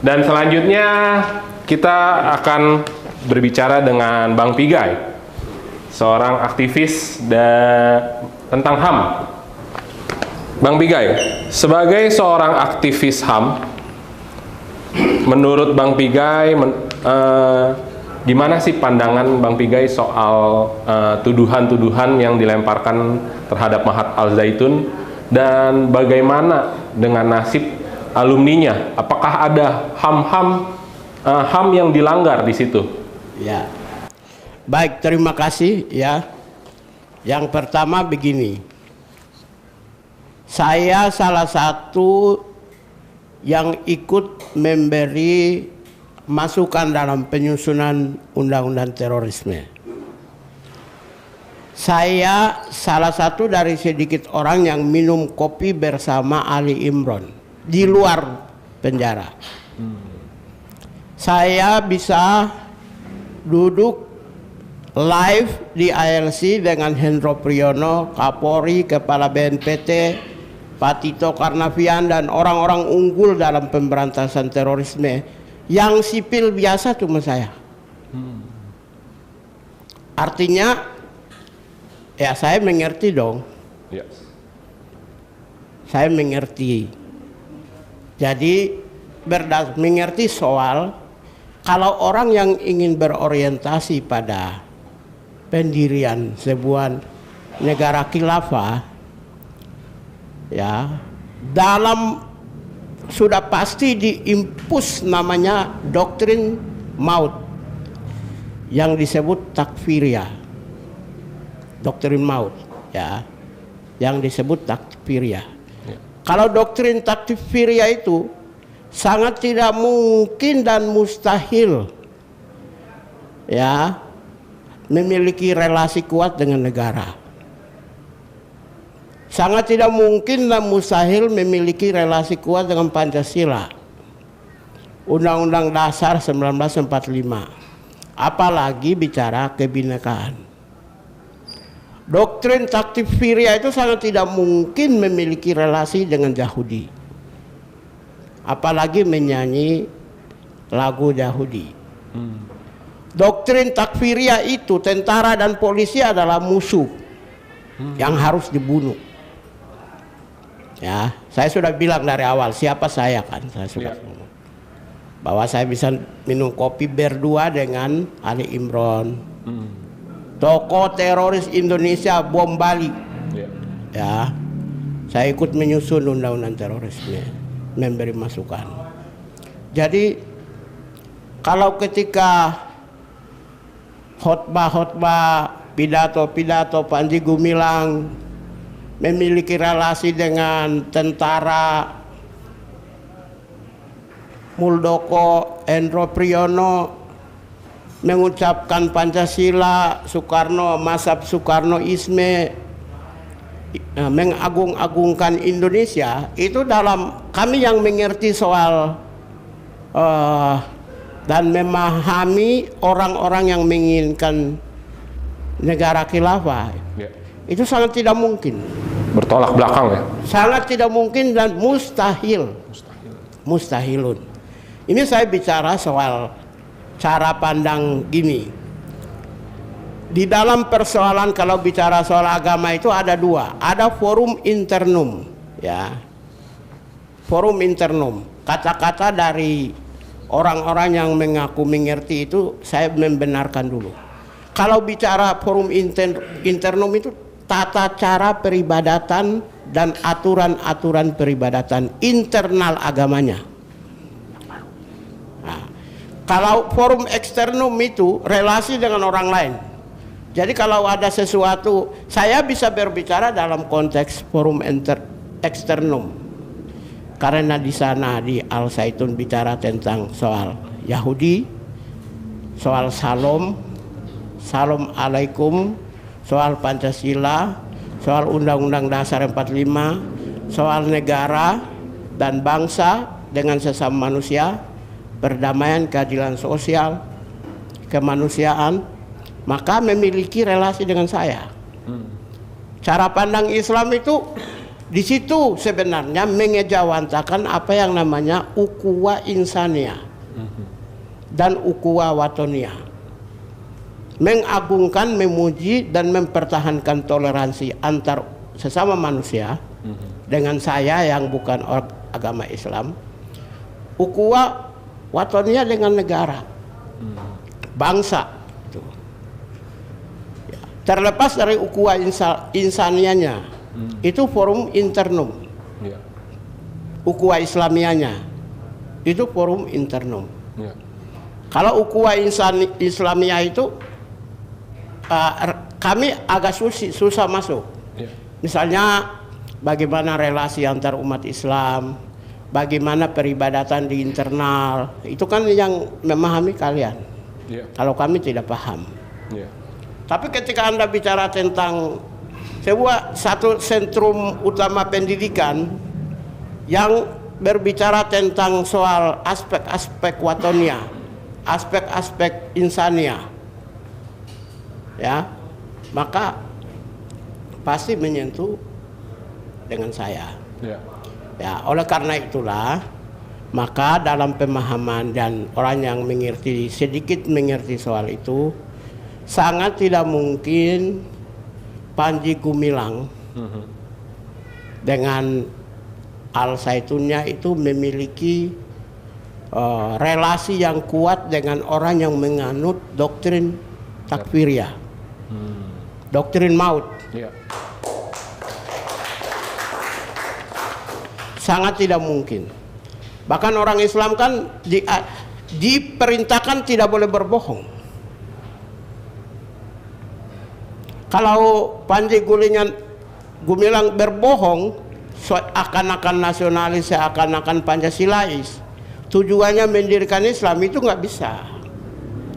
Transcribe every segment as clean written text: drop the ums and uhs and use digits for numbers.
Dan selanjutnya kita akan berbicara dengan Bang Pigai, seorang aktivis tentang HAM. Bang Pigai, sebagai seorang aktivis HAM, menurut Bang Pigai, gimana sih pandangan Bang Pigai soal tuduhan-tuduhan yang dilemparkan terhadap Mahat Al-Zaitun, dan bagaimana dengan nasib alumninya? Apakah ada HAM yang dilanggar di situ? Ya, baik, terima kasih ya. Yang pertama begini, saya salah satu yang ikut memberi masukan dalam penyusunan undang-undang terorisme. Saya salah satu dari sedikit orang yang minum kopi bersama Ali Imron di luar penjara. Saya bisa duduk live di ALC dengan Hendro Priyono, Kapolri, Kepala BNPT, Pak Tito Karnavian, dan orang-orang unggul dalam pemberantasan terorisme. Yang sipil biasa cuma saya. Artinya, ya saya mengerti dong. Yes. Saya mengerti. Jadi mengerti soal kalau orang yang ingin berorientasi pada pendirian sebuah negara khilafah, ya, dalam sudah pasti diimpus namanya doktrin maut yang disebut takfiriyah. Doktrin maut, ya, yang disebut takfiriyah. Ya. Kalau doktrin takfiriyah itu sangat tidak mungkin dan mustahil, ya, memiliki relasi kuat dengan negara. Sangat tidak mungkin dan mustahil memiliki relasi kuat dengan Pancasila, Undang-Undang Dasar 1945, apalagi bicara kebinekaan. Doktrin takfiriyah itu sangat tidak mungkin memiliki relasi dengan Yahudi, apalagi menyanyi lagu Yahudi. Doktrin takfiriyah itu tentara dan polisi adalah musuh yang harus dibunuh. Ya, saya sudah bilang dari awal siapa saya kan, saya sudah ngomong bahwa saya bisa minum kopi berdua dengan Ali Imron, tokoh teroris Indonesia bom Bali. Ya, saya ikut menyusun undang-undang terorisme, memberi masukan. Jadi kalau ketika khotbah-khotbah, pidato-pidato Panji Gumilang memiliki relasi dengan tentara, Muldoko, Hendro Priyono mengucapkan Pancasila, Soekarno, mazhab Soekarnoisme, mengagung-agungkan Indonesia, itu dalam kami yang mengerti soal dan memahami orang-orang yang menginginkan negara khilafah, itu sangat tidak mungkin. Bertolak belakang ya? Sangat tidak mungkin dan mustahil. Mustahilun. Ini saya bicara soal cara pandang gini. Di dalam persoalan kalau bicara soal agama itu ada dua. Ada forum internum, ya. Forum internum. Kata-kata dari orang-orang yang mengaku mengerti itu saya membenarkan dulu. Kalau bicara forum internum itu tata cara peribadatan dan aturan-aturan peribadatan internal agamanya. Nah, kalau forum eksternum itu relasi dengan orang lain. Jadi kalau ada sesuatu, saya bisa berbicara dalam konteks forum eksternum. Karena di sana di Al Zaitun bicara tentang soal Yahudi, soal Salam alaikum, soal Pancasila, soal Undang-Undang Dasar 45, soal negara dan bangsa dengan sesama manusia, perdamaian, keadilan sosial, kemanusiaan, maka memiliki relasi dengan saya. Cara pandang Islam itu Di situ sebenarnya mengejawantakan apa yang namanya ukhuwah insaniyah dan ukhuwah watoniyah. Mengagungkan, memuji dan mempertahankan toleransi antar sesama manusia dengan saya yang bukan agama Islam. Ukhuwah watoniyah dengan negara, bangsa. Ya. Terlepas dari ukhuwah insaniyahnya, itu forum internum. Ya. Ukhuwah Islamiyahnya itu forum internum. Ya. Kalau ukhuwah Islamiyah itu kami agak susah masuk. Ya. Misalnya bagaimana relasi antar umat Islam, bagaimana peribadatan di internal, itu kan yang memahami kalian. Ya. Kalau kami tidak paham. Ya. Tapi ketika Anda bicara tentang satu sentrum utama pendidikan yang berbicara tentang soal aspek-aspek watonia, aspek-aspek insania, ya, maka pasti menyentuh dengan saya. Ya. Ya, oleh karena itulah maka dalam pemahaman dan orang yang sedikit mengerti soal itu, sangat tidak mungkin Panji Gumilang dengan Al-Zaitunnya itu memiliki relasi yang kuat dengan orang yang menganut doktrin takfiriyah, doktrin maut. Ya. Sangat tidak mungkin. Bahkan orang Islam kan diperintahkan tidak boleh berbohong. Kalau Panji Gumilang berbohong, seakan-akan nasionalis, seakan-akan Pancasilais, tujuannya mendirikan Islam, itu nggak bisa,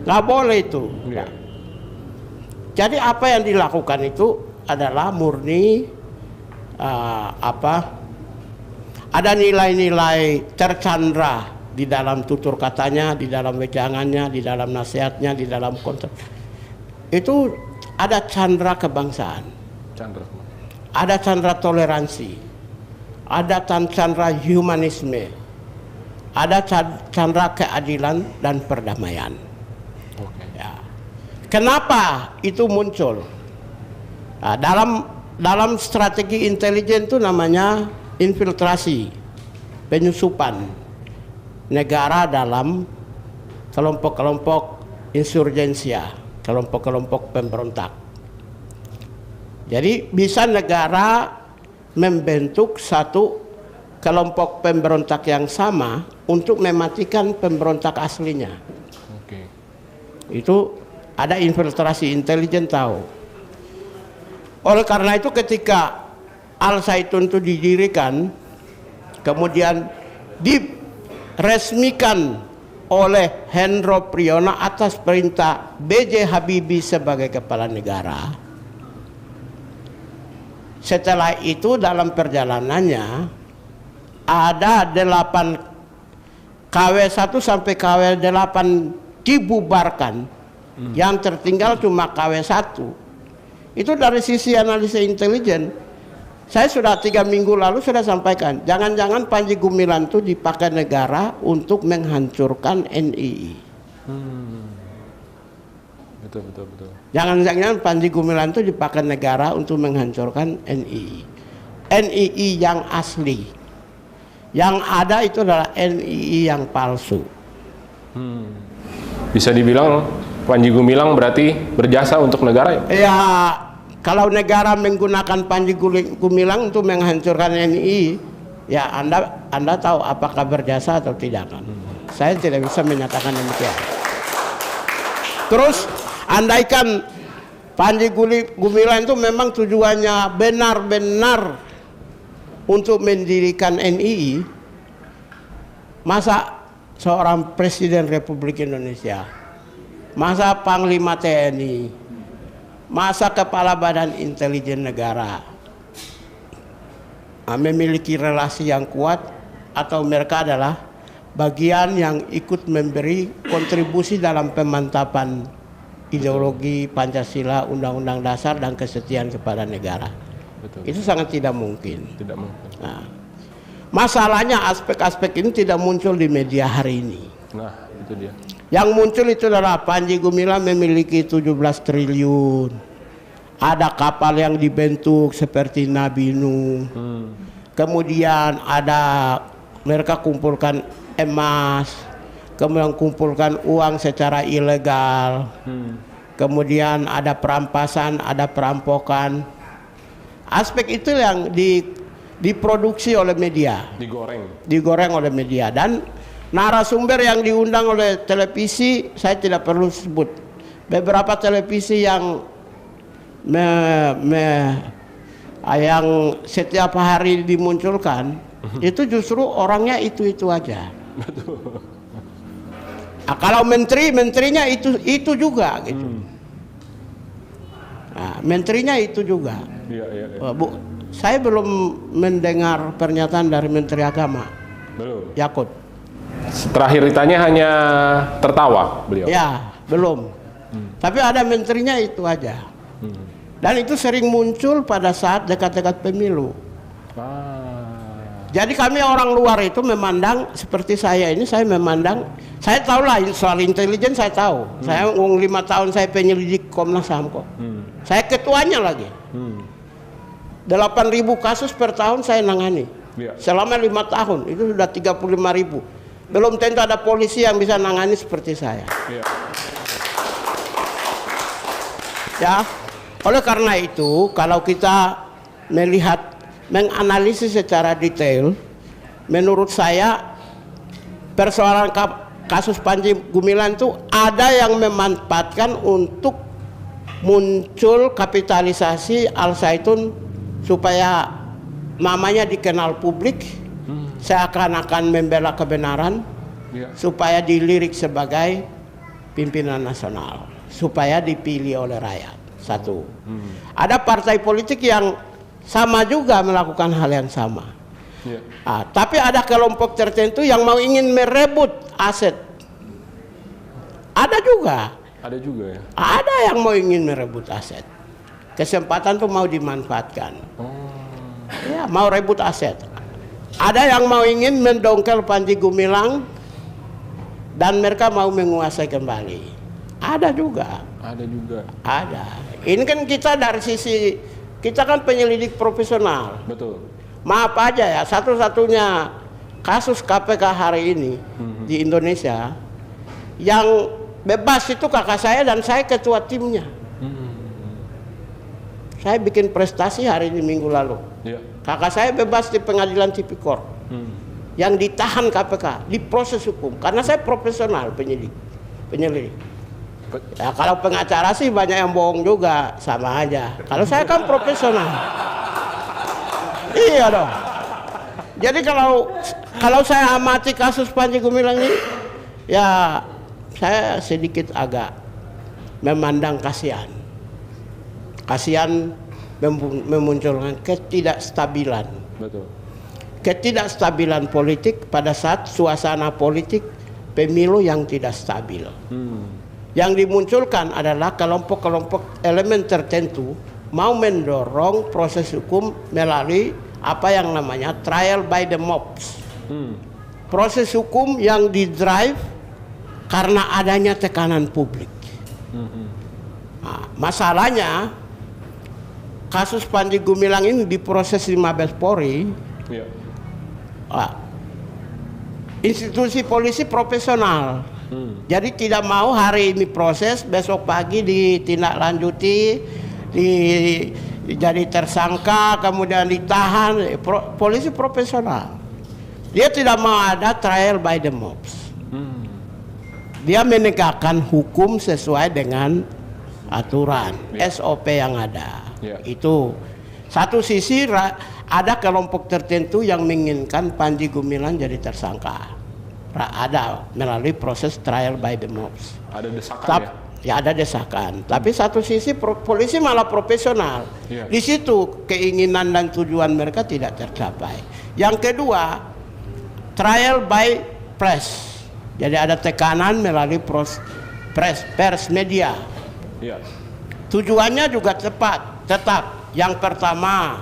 nggak boleh itu. Ya. Jadi apa yang dilakukan itu adalah murni ada nilai-nilai tercandra di dalam tutur katanya, di dalam wejangannya, di dalam nasihatnya, di dalam konteks. Itu ada candra kebangsaan, ada candra toleransi, ada candra humanisme, ada candra keadilan dan perdamaian. Ya. Kenapa itu muncul? Nah, dalam strategi intelijen itu namanya infiltrasi, penyusupan negara dalam kelompok-kelompok insurgensia, kelompok-kelompok pemberontak. Jadi bisa negara membentuk satu kelompok pemberontak yang sama untuk mematikan pemberontak aslinya. Oke. Itu ada infiltrasi intelijen tahu. Oleh karena itu ketika Al-Zaitun itu didirikan, kemudian diresmikan oleh Hendro Priyono atas perintah B.J. Habibie sebagai kepala negara. Setelah itu dalam perjalanannya ada 8 KW1 sampai KW8 dibubarkan, yang tertinggal cuma KW1. Itu dari sisi analisa intelijen. Saya sudah 3 minggu lalu sudah sampaikan, jangan-jangan Panji Gumilang itu dipakai negara untuk menghancurkan NII. Betul. Jangan-jangan Panji Gumilang itu dipakai negara untuk menghancurkan NII. NII yang asli. Yang ada itu adalah NII yang palsu. Bisa dibilang Panji Gumilang berarti berjasa untuk negara ya? Ya, kalau negara menggunakan Panji Gumilang untuk menghancurkan NII, ya Anda tahu apakah berjasa atau tidak kan? Saya tidak bisa menyatakan demikian. Terus andaikan Panji Gumilang itu memang tujuannya benar-benar untuk mendirikan NII, masa seorang Presiden Republik Indonesia, masa Panglima TNI, masa Kepala Badan Intelijen Negara memiliki relasi yang kuat, atau mereka adalah bagian yang ikut memberi kontribusi dalam pemantapan ideologi Pancasila, Undang-Undang Dasar, dan kesetiaan kepada negara. betul. Itu sangat tidak mungkin. Tidak mungkin. Nah, masalahnya aspek-aspek ini tidak muncul di media hari ini. Nah, itu dia. Yang muncul itu adalah Panji Gumilang memiliki 17 triliun. Ada kapal yang dibentuk seperti Nabi Nuh. Kemudian ada mereka kumpulkan emas, kemudian kumpulkan uang secara ilegal. Kemudian ada perampasan, ada perampokan. Aspek itu yang diproduksi oleh media, digoreng oleh media. Dan narasumber yang diundang oleh televisi saya tidak perlu sebut. Beberapa televisi yang yang setiap hari dimunculkan itu justru orangnya itu aja. Nah, kalau menterinya itu juga gitu. Nah, menterinya itu juga. Bu, saya belum mendengar pernyataan dari Menteri Agama. Belum. Yakut. Terakhir ditanya hanya tertawa beliau. Ya, belum. Tapi ada menterinya itu aja. Dan itu sering muncul pada saat dekat-dekat pemilu. Jadi kami orang luar itu memandang seperti saya ini, saya memandang, saya tahu lah soal intelijen saya tahu. Saya 5 tahun saya penyelidik Komnas HAM kok. Saya ketuanya lagi. 8.000 kasus per tahun saya nangani. Selama 5 tahun itu sudah 35.000. Belum tentu ada polisi yang bisa nangani seperti saya. Ya, oleh karena itu kalau kita menganalisis secara detail, menurut saya persoalan kasus Panji Gumilang itu ada yang memanfaatkan untuk muncul kapitalisasi Al Zaitun supaya namanya dikenal publik, seakan-akan membela kebenaran, supaya dilirik sebagai pimpinan nasional, supaya dipilih oleh rakyat. Satu. Ada partai politik yang sama juga melakukan hal yang sama. Tapi ada kelompok tertentu yang ingin merebut aset. Ada juga. Ada juga ya. Ada yang ingin merebut aset. Kesempatan tuh mau dimanfaatkan. Ya, mau rebut aset. Ada yang ingin mendongkel Panji Gumilang dan mereka mau menguasai kembali. Ada juga. Ada juga. Ada. Ini kan kita dari sisi kita kan penyelidik profesional. Betul. Maaf aja ya, satu-satunya kasus KPK hari ini di Indonesia yang bebas itu kakak saya dan saya ketua timnya. Saya bikin prestasi hari ini minggu lalu. Kakak saya bebas di pengadilan tipikor. Yang ditahan KPK di proses hukum karena saya profesional penyelidik. Ya, kalau pengacara sih banyak yang bohong juga, sama aja. Kalau saya kan profesional. Iya dong. Jadi kalau saya amati kasus Panji Gumilang ini, ya saya sedikit agak memandang kasihan. Kasihan memunculkan ketidakstabilan. Betul. Ketidakstabilan politik pada saat suasana politik pemilu yang tidak stabil. Yang dimunculkan adalah kelompok-kelompok elemen tertentu mau mendorong proses hukum melalui apa yang namanya trial by the mobs. Proses hukum yang didrive karena adanya tekanan publik. Nah, masalahnya kasus Panji Gumilang ini diproses di Mabes Polri. Institusi polisi profesional. Jadi tidak mau hari ini proses, besok pagi ditindaklanjuti, jadi tersangka, kemudian ditahan. Polisi profesional. Dia tidak mau ada trial by the mobs. Dia menegakkan hukum sesuai dengan aturan SOP yang ada. Itu satu sisi ada kelompok tertentu yang menginginkan Panji Gumilang jadi tersangka. Ada melalui proses trial by the mobs. Ada desakan ya? Ada desakan. Tapi satu sisi polisi malah profesional. Di situ keinginan dan tujuan mereka tidak tercapai. Yang kedua, trial by press. Jadi ada tekanan melalui pers media. Tujuannya juga tetap. Yang pertama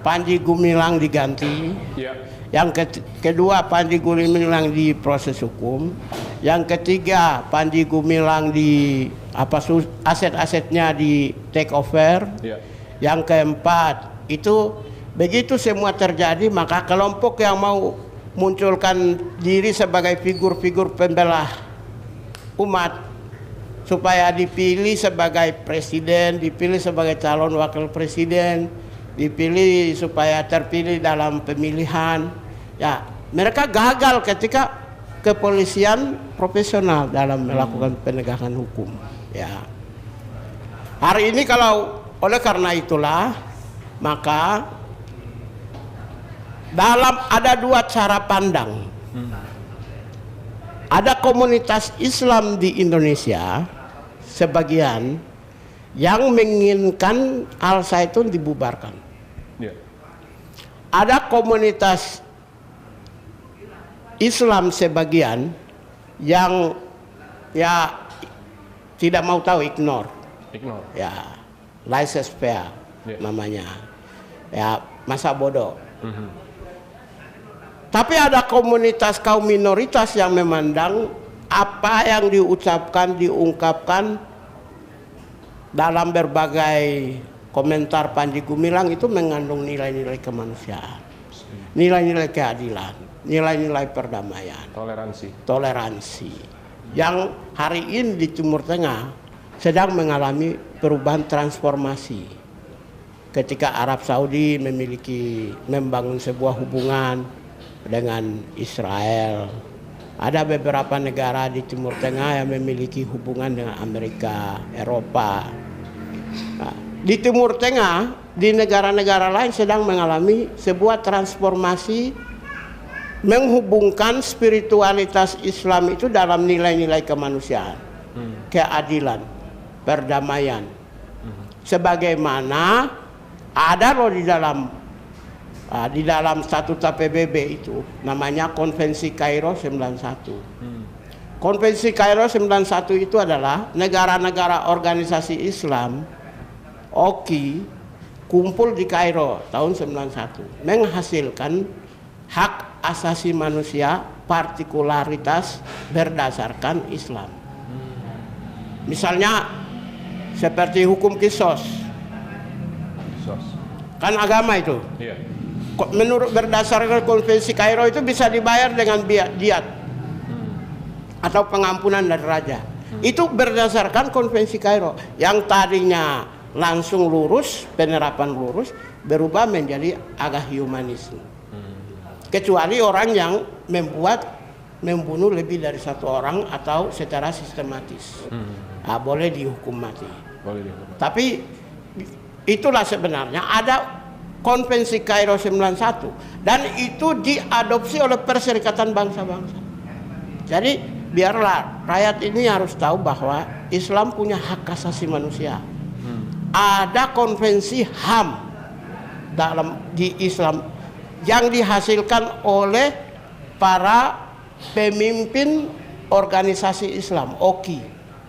Panji Gumilang diganti. Ya. Yang kedua, Panji Gumilang di proses hukum. Yang ketiga, Panji Gumilang di aset-asetnya di take over. Ya. Yang keempat, itu begitu semua terjadi, maka kelompok yang mau munculkan diri sebagai figur-figur pembelah umat supaya dipilih sebagai presiden, dipilih sebagai calon wakil presiden, dipilih supaya terpilih dalam pemilihan. Ya, mereka gagal ketika kepolisian profesional dalam melakukan penegakan hukum. Ya. Hari ini kalau oleh karena itulah maka ada dua cara pandang. Ada komunitas Islam di Indonesia sebagian yang menginginkan Al Zaitun dibubarkan. Ya. Ada komunitas Islam sebagian yang ya tidak mau tahu, ignore. Ya, laissez-faire namanya. Ya, masa bodoh. Tapi ada komunitas kaum minoritas yang memandang apa yang diungkapkan dalam berbagai komentar Panji Gumilang itu mengandung nilai-nilai kemanusiaan, nilai-nilai keadilan, nilai-nilai perdamaian, toleransi yang hari ini di Timur Tengah sedang mengalami perubahan transformasi. Ketika Arab Saudi membangun sebuah hubungan dengan Israel, ada beberapa negara di Timur Tengah yang memiliki hubungan dengan Amerika, Eropa. Nah, di Timur Tengah, di negara-negara lain sedang mengalami sebuah transformasi menghubungkan spiritualitas Islam itu dalam nilai-nilai kemanusiaan, keadilan, perdamaian. Sebagaimana ada loh di dalam statuta PBB itu namanya Konvensi Kairo 91. Konvensi Kairo 91 itu adalah negara-negara organisasi Islam OKI kumpul di Kairo tahun 91 menghasilkan hak asasi manusia partikularitas berdasarkan Islam. Misalnya seperti hukum kisos. Kan agama itu. Iya. Menurut berdasarkan Konvensi Kairo itu bisa dibayar dengan diat atau pengampunan dari raja. Itu berdasarkan Konvensi Kairo yang tadinya langsung lurus, penerapan lurus, berubah menjadi agak humanisme. Kecuali orang yang membunuh lebih dari satu orang atau secara sistematis, boleh dihukum mati. Tapi itulah sebenarnya ada Konvensi Kairo 91 dan itu diadopsi oleh Perserikatan Bangsa-Bangsa. Jadi biarlah rakyat ini harus tahu bahwa Islam punya hak asasi manusia. Ada konvensi HAM di Islam yang dihasilkan oleh para pemimpin organisasi Islam OKI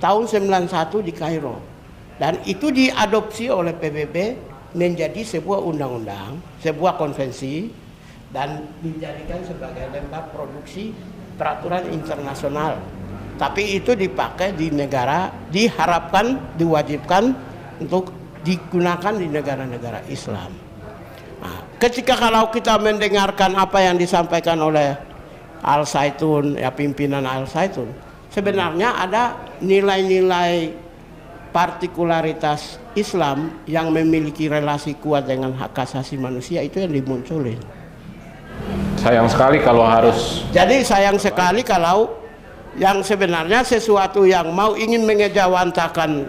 tahun 91 di Kairo, dan itu diadopsi oleh PBB menjadi sebuah undang-undang, sebuah konvensi, dan dijadikan sebagai lembar produksi peraturan internasional. Tapi itu dipakai di negara, diwajibkan untuk digunakan di negara-negara Islam. Nah, ketika kalau kita mendengarkan apa yang disampaikan oleh Al Zaitun, ya pimpinan Al Zaitun, sebenarnya ada nilai-nilai partikularitas Islam yang memiliki relasi kuat dengan hak asasi manusia itu yang dimunculin. Sayang sekali kalau harus. Jadi sayang sekali kalau yang sebenarnya sesuatu yang ingin mengejawantakan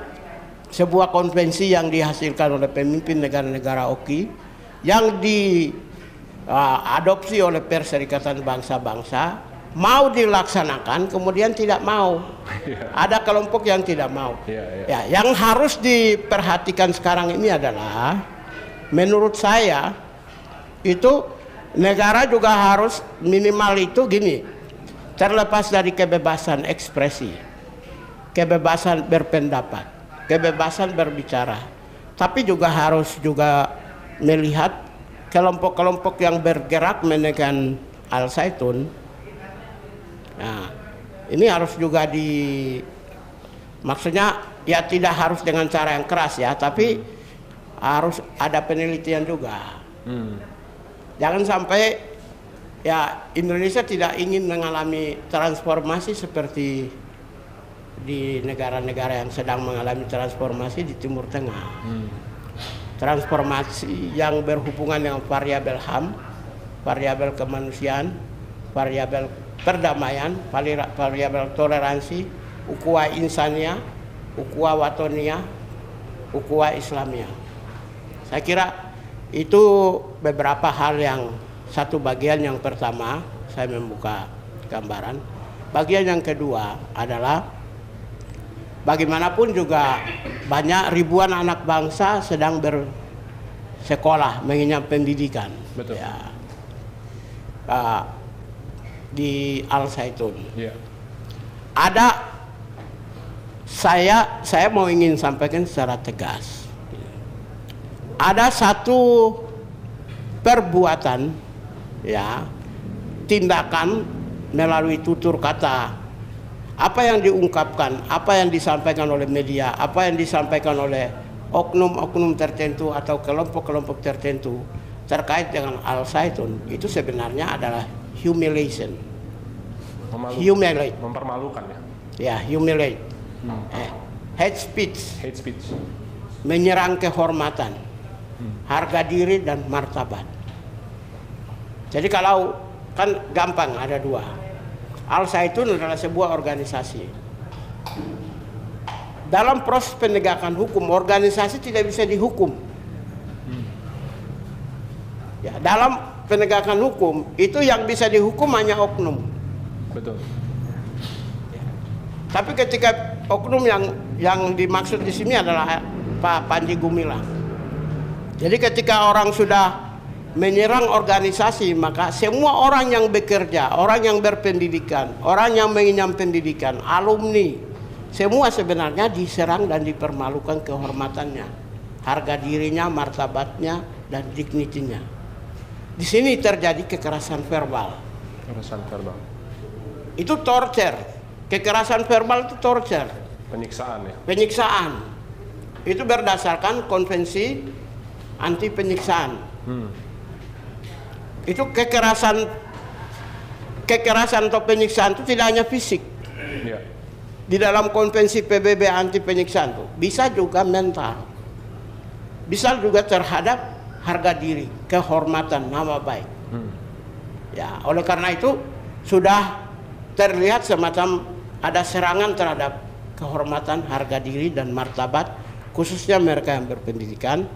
sebuah konvensi yang dihasilkan oleh pemimpin negara-negara OKI yang diadopsi oleh Perserikatan Bangsa-Bangsa mau dilaksanakan, kemudian tidak mau. Ada kelompok yang tidak mau. Ya, yang harus diperhatikan sekarang ini adalah, menurut saya itu negara juga harus minimal itu gini, terlepas dari kebebasan ekspresi, kebebasan berpendapat, kebebasan berbicara, tapi juga harus melihat kelompok-kelompok yang bergerak menekan Al Zaitun. Nah, ini harus juga maksudnya ya tidak harus dengan cara yang keras ya, tapi harus ada penelitian juga. Jangan sampai ya Indonesia tidak ingin mengalami transformasi seperti di negara-negara yang sedang mengalami transformasi di Timur Tengah. Transformasi yang berhubungan dengan variabel HAM, variabel kemanusiaan, variabel perdamaian, variabel toleransi, ukhuwah insaniyah, ukhuwah watoniyah, ukhuwah islamiyah. Saya kira itu beberapa hal yang satu bagian yang pertama saya membuka gambaran. Bagian yang kedua adalah bagaimanapun juga banyak ribuan anak bangsa sedang bersekolah mengenyam pendidikan. Betul. Ya. Di Al Zaitun. Yeah. Ada saya mau ingin sampaikan secara tegas. Ada satu perbuatan ya, tindakan melalui tutur kata, apa yang diungkapkan, apa yang disampaikan oleh media, apa yang disampaikan oleh oknum-oknum tertentu atau kelompok-kelompok tertentu terkait dengan Al Zaitun, itu sebenarnya adalah humiliation. Humiliate. Mempermalukan ya. Ya, humiliate. Hate speech. Hate speech. Menyerang kehormatan, harga diri dan martabat. Jadi kalau kan gampang, ada dua. Al Zaitun adalah sebuah organisasi. Dalam proses penegakan hukum, organisasi tidak bisa dihukum. Ya, dalam penegakan hukum itu yang bisa dihukum hanya oknum. Betul. Ya. Tapi ketika oknum yang dimaksud di sini adalah Pak Panji Gumilang. Jadi ketika orang sudah menyerang organisasi, maka semua orang yang bekerja, orang yang berpendidikan, orang yang mengenyam pendidikan, alumni, semua sebenarnya diserang dan dipermalukan kehormatannya, harga dirinya, martabatnya, dan dignitinya. Di sini terjadi kekerasan verbal. Kekerasan verbal. Itu torture. Kekerasan verbal itu torture. Penyiksaan ya. Penyiksaan. Itu berdasarkan konvensi anti penyiksaan. Itu kekerasan atau penyiksaan itu tidak hanya fisik. Ya. Di dalam konvensi PBB anti penyiksaan itu bisa juga mental, bisa juga terhadap harga diri, kehormatan, nama baik. Ya, oleh karena itu sudah terlihat semacam ada serangan terhadap kehormatan, harga diri dan martabat, khususnya mereka yang berpendidikan,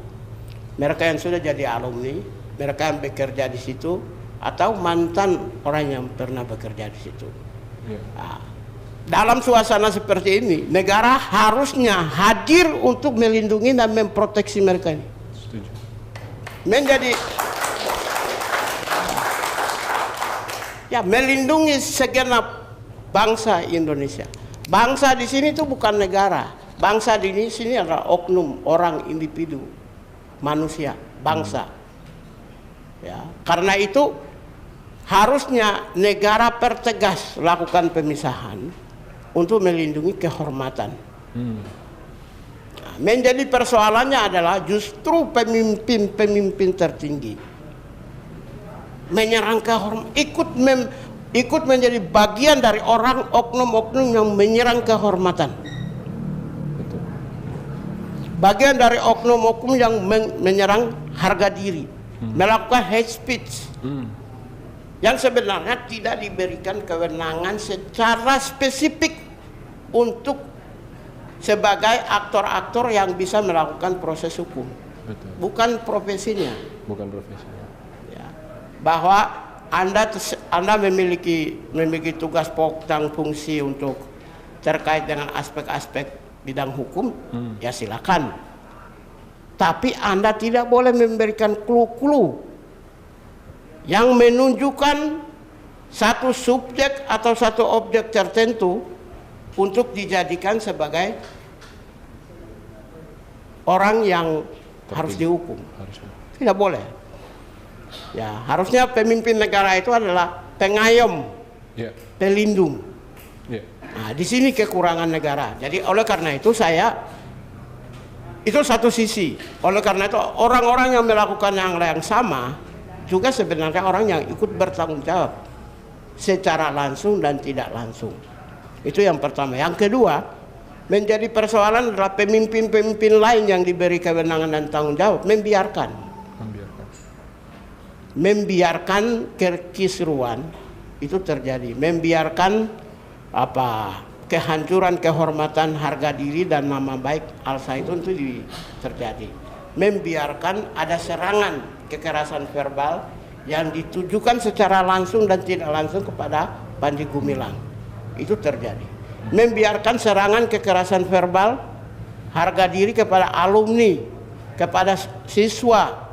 mereka yang sudah jadi alumni, mereka yang bekerja di situ, atau mantan orang yang pernah bekerja di situ. Nah, dalam suasana seperti ini, negara harusnya hadir untuk melindungi dan memproteksi mereka ini. Setuju. Melindungi segenap bangsa Indonesia. Bangsa di sini itu bukan negara. Bangsa di sini adalah oknum, orang, individu, manusia, bangsa. Ya, karena itu harusnya negara pertegas lakukan pemisahan untuk melindungi kehormatan. Nah, menjadi persoalannya adalah justru pemimpin tertinggi menyerang kehormatan, ikut menjadi bagian dari orang oknum-oknum yang menyerang kehormatan. Bagian dari oknum-oknum yang menyerang harga diri, melakukan hate speech. Yang sebenarnya tidak diberikan kewenangan secara spesifik untuk sebagai aktor-aktor yang bisa melakukan proses hukum. Betul. Bukan profesinya. Bukan profesinya. Ya. Bahwa Anda memiliki tugas pokok dan fungsi untuk terkait dengan aspek-aspek bidang hukum, ya silakan. Tapi Anda tidak boleh memberikan clue-clue yang menunjukkan satu subjek atau satu objek tertentu untuk dijadikan sebagai orang yang harus dihukum. Tidak boleh. Ya, harusnya pemimpin negara itu adalah pengayom, Ya. pelindung. Ya. Nah, di sini kekurangan negara. Jadi oleh karena itu itu satu sisi. Oleh karena itu orang-orang yang melakukan yang sama juga sebenarnya orang yang ikut bertanggung jawab secara langsung dan tidak langsung. Itu yang pertama. Yang kedua, menjadi persoalan adalah pemimpin-pemimpin lain yang diberi kewenangan dan tanggung jawab membiarkan kekisruan itu terjadi, membiarkan kehancuran kehormatan, harga diri dan nama baik Al Zaitun itu terjadi, membiarkan ada serangan kekerasan verbal yang ditujukan secara langsung dan tidak langsung kepada Panji Gumilang, itu terjadi, membiarkan serangan kekerasan verbal, harga diri kepada alumni, kepada siswa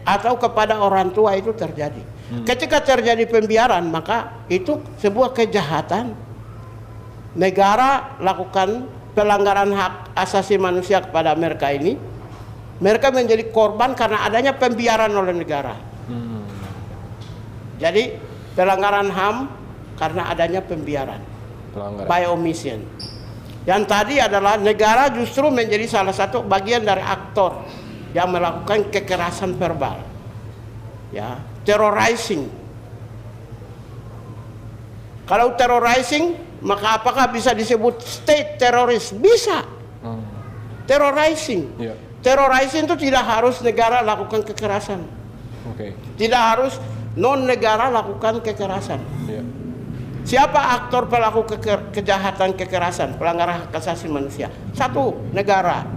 atau kepada orang tua itu terjadi. Ketika terjadi pembiaran, maka itu sebuah kejahatan. Negara lakukan pelanggaran hak asasi manusia kepada mereka ini. Mereka menjadi korban karena adanya pembiaran oleh negara. Jadi pelanggaran HAM karena adanya pembiaran, by omission. Yang tadi adalah negara justru menjadi salah satu bagian dari aktor yang melakukan kekerasan verbal, ya, terrorizing. Kalau terrorizing, maka apakah bisa disebut state terroris? Bisa. Terrorizing. Yeah. Terrorizing itu tidak harus negara lakukan kekerasan. Tidak harus non negara lakukan kekerasan. Yeah. Siapa aktor pelaku kejahatan kekerasan, pelanggaran hak asasi manusia? Satu, negara.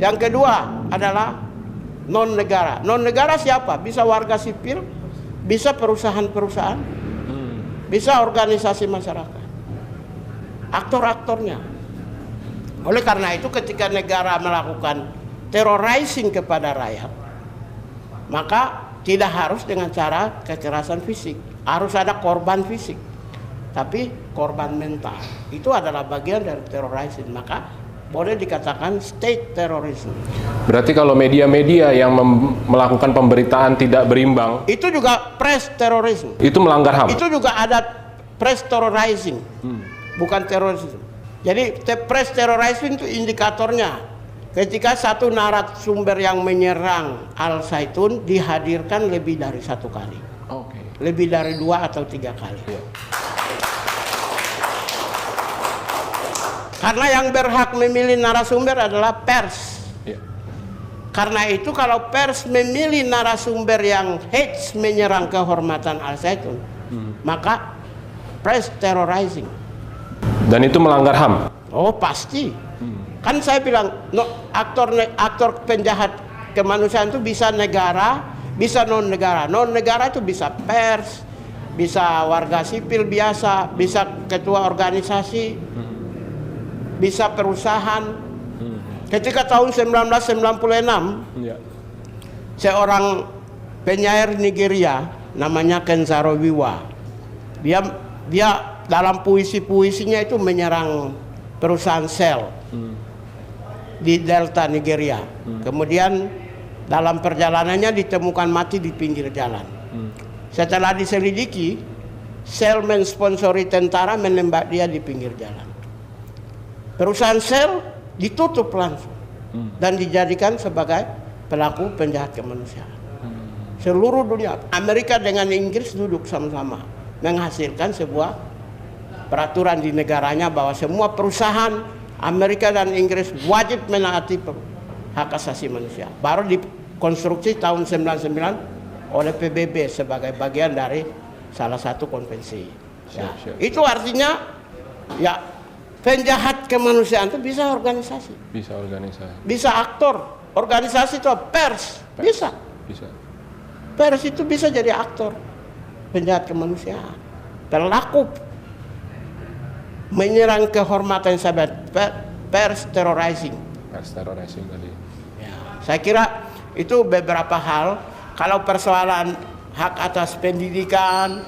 Yang kedua adalah non negara. Non negara siapa? Bisa warga sipil, bisa perusahaan-perusahaan, bisa organisasi masyarakat. Aktor-aktornya. Oleh karena itu ketika negara melakukan terrorizing kepada rakyat, maka tidak harus dengan cara kekerasan fisik. Harus ada korban fisik, tapi korban mental. Itu adalah bagian dari terrorizing. Maka boleh dikatakan state terrorism. Berarti kalau media-media yang melakukan pemberitaan tidak berimbang, itu juga press terrorism. Itu melanggar HAM. Itu juga ada press terrorizing, bukan terorisme. Jadi press terrorizing itu indikatornya ketika satu narasumber yang menyerang Al Zaitun dihadirkan lebih dari satu kali, lebih dari 2 atau 3 kali. Karena yang berhak memilih narasumber adalah pers. Karena itu kalau pers memilih narasumber yang hates, menyerang kehormatan Al Zaitun, maka press terrorizing. Dan itu melanggar HAM. Oh pasti. Kan saya bilang aktor penjahat kemanusiaan itu bisa negara, bisa non negara. Non negara itu bisa pers, bisa warga sipil biasa, bisa ketua organisasi, bisa perusahaan. Ketika tahun 1996, seorang penyair Nigeria namanya Kenzaro Wiwa, dia dalam puisi-puisinya itu menyerang perusahaan Shell di Delta Nigeria. Kemudian dalam perjalanannya ditemukan mati di pinggir jalan. Setelah diselidiki, Shell mensponsori tentara menembak dia di pinggir jalan. Perusahaan Shell ditutup langsung dan dijadikan sebagai pelaku penjahat kemanusiaan. Seluruh dunia, Amerika dengan Inggris duduk sama-sama menghasilkan sebuah peraturan di negaranya bahwa semua perusahaan Amerika dan Inggris wajib menaati hak asasi manusia. Baru dikonstruksi tahun 99 oleh PBB sebagai bagian dari salah satu konvensi. Itu artinya ya penjahat kemanusiaan itu bisa organisasi. Bisa aktor. Organisasi itu pers. Bisa. Pers itu bisa jadi aktor penjahat kemanusiaan. Pelaku menyerang kehormatan sahabat, pers terrorizing. Tadi. Ya, saya kira itu beberapa hal. Kalau persoalan hak atas pendidikan,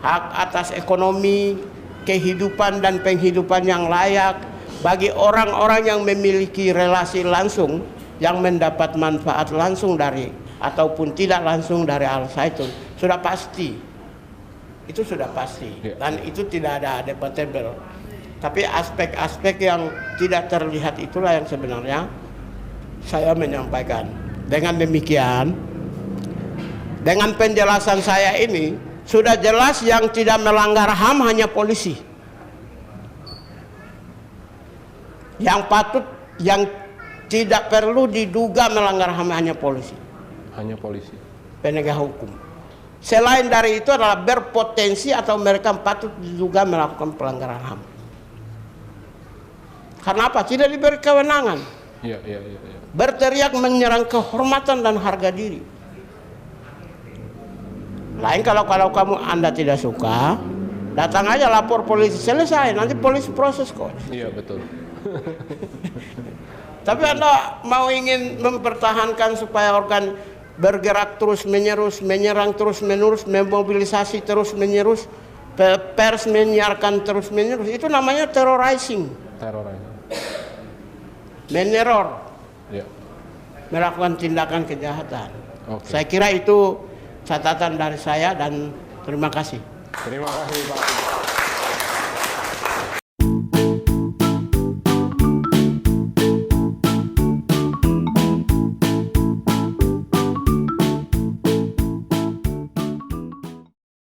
hak atas ekonomi, kehidupan dan penghidupan yang layak bagi orang-orang yang memiliki relasi langsung, yang mendapat manfaat langsung dari ataupun tidak langsung dari Al Zaitun, sudah pasti. Itu sudah pasti. Dan itu tidak ada debatable. Tapi aspek-aspek yang tidak terlihat itulah yang sebenarnya saya menyampaikan. Dengan demikian, dengan penjelasan saya ini, sudah jelas yang tidak melanggar HAM hanya polisi. Yang patut, yang tidak perlu diduga melanggar HAM hanya polisi. Hanya polisi. Penegak hukum. Selain dari itu adalah berpotensi atau mereka patut diduga melakukan pelanggaran HAM. Karena apa? Tidak diberi kewenangan. Iya. Berteriak menyerang kehormatan dan harga diri. Lain kalau Anda tidak suka, datang aja lapor polisi, selesai. Nanti polisi proses kok. Iya, betul. Tapi Anda mau ingin mempertahankan supaya organ bergerak terus menerus, menyerang terus menerus, memobilisasi terus menerus, pers menyiarkan terus menerus, itu namanya terrorizing. Meneror. Ya. Melakukan tindakan kejahatan. Okay. Saya kira itu catatan dari saya dan terima kasih. Terima kasih Pak.